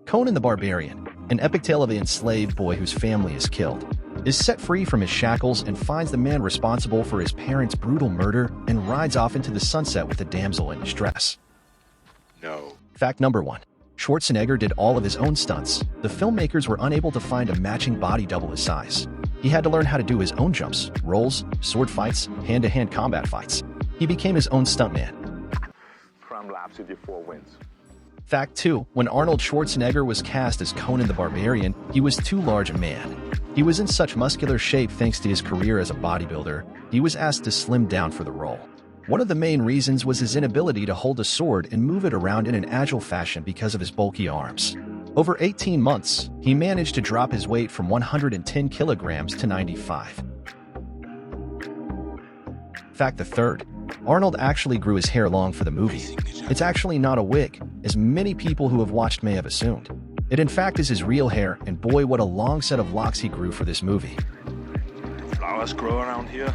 Conan the Barbarian, an epic tale of an enslaved boy whose family is killed, is set free from his shackles and finds the man responsible for his parents' brutal murder and rides off into the sunset with a damsel in distress. No. Fact number 1. Schwarzenegger did all of his own stunts. The filmmakers were unable to find a matching body double his size. He had to learn how to do his own jumps, rolls, sword fights, hand-to-hand combat fights. He became his own stuntman. From laps with your 4 wins. Fact 2. When Arnold Schwarzenegger was cast as Conan the Barbarian, he was too large a man. He was in such muscular shape thanks to his career as a bodybuilder, he was asked to slim down for the role. One of the main reasons was his inability to hold a sword and move it around in an agile fashion because of his bulky arms. Over 18 months, he managed to drop his weight from 110 kilograms to 95. Fact the 3rd. Arnold actually grew his hair long for the movie. It's actually not a wig, as many people who have watched may have assumed. It in fact is his real hair, and boy what a long set of locks he grew for this movie. Flowers grow around here.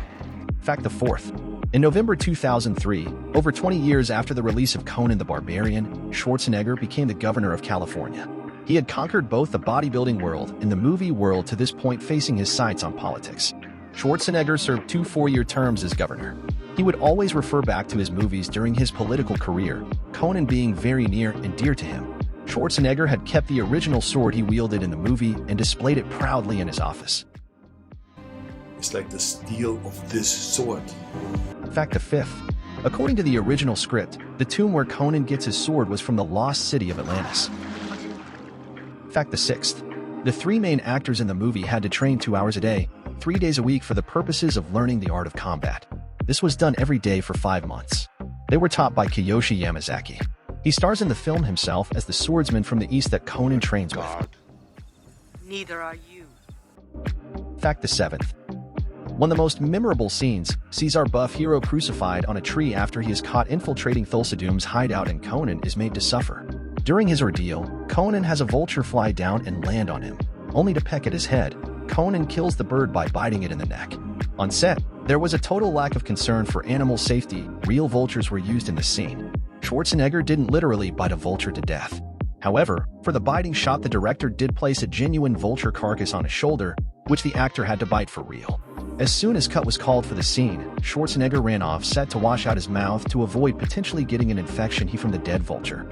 Fact the 4th. In November 2003, over 20 years after the release of Conan the Barbarian, Schwarzenegger became the governor of California. He had conquered both the bodybuilding world and the movie world, to this point facing his sights on politics. Schwarzenegger served 2 4-year terms as governor. He would always refer back to his movies during his political career, Conan being very near and dear to him. Schwarzenegger had kept the original sword he wielded in the movie and displayed it proudly in his office. It's like the steel of this sword. Fact the 5th. According to the original script, the tomb where Conan gets his sword was from the lost city of Atlantis. Fact the 6th. The 3 main actors in the movie had to train 2 hours a day, 3 days a week for the purposes of learning the art of combat. This was done every day for 5 months. They were taught by Kiyoshi Yamazaki. He stars in the film himself as the swordsman from the East that Conan trains with. Neither are you. Fact the 7th. One of the most memorable scenes sees our buff hero crucified on a tree after he is caught infiltrating Thulsadum's hideout, and Conan is made to suffer. During his ordeal, Conan has a vulture fly down and land on him, only to peck at his head. Conan kills the bird by biting it in the neck. On set, there was a total lack of concern for animal safety. Real vultures were used in the scene. Schwarzenegger didn't literally bite a vulture to death. However, for the biting shot, the director did place a genuine vulture carcass on his shoulder, which the actor had to bite for real. As soon as cut was called for the scene, Schwarzenegger ran off set to wash out his mouth to avoid potentially getting an infection from the dead vulture.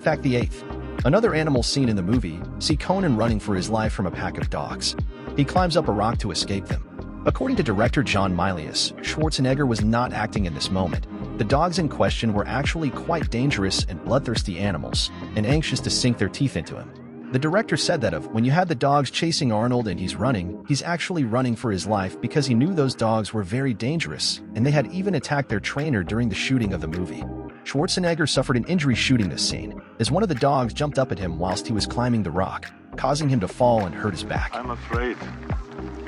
Fact the 8th. Another animal scene in the movie, see Conan running for his life from a pack of dogs. He climbs up a rock to escape them. According to director John Milius, Schwarzenegger was not acting in this moment. The dogs in question were actually quite dangerous and bloodthirsty animals, and anxious to sink their teeth into him. The director said that when you had the dogs chasing Arnold and he's actually running for his life because he knew those dogs were very dangerous, and they had even attacked their trainer during the shooting of the movie. Schwarzenegger suffered an injury shooting this scene, as one of the dogs jumped up at him whilst he was climbing the rock, causing him to fall and hurt his back. I'm afraid.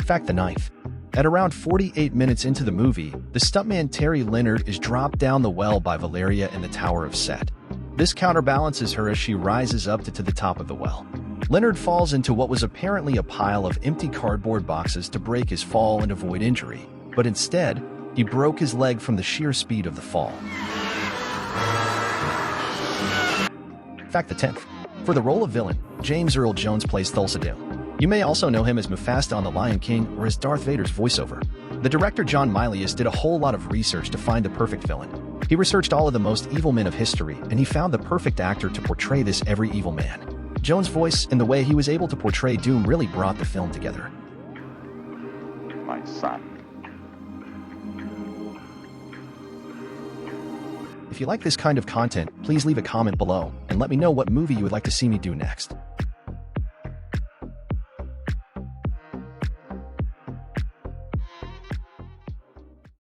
Fact the 9th. At around 48 minutes into the movie, the stuntman Terry Leonard is dropped down the well by Valeria in the Tower of Set. This counterbalances her as she rises up to the top of the well. Leonard falls into what was apparently a pile of empty cardboard boxes to break his fall and avoid injury, but instead, he broke his leg from the sheer speed of the fall. Fact the 10th. For the role of villain, James Earl Jones plays Thulsadum. You may also know him as Mufasa on The Lion King or as Darth Vader's voiceover. The director John Milius did a whole lot of research to find the perfect villain. He researched all of the most evil men of history, and he found the perfect actor to portray this every evil man. Jones' voice and the way he was able to portray Doom really brought the film together. My son. If you like this kind of content, please leave a comment below and let me know what movie you would like to see me do next.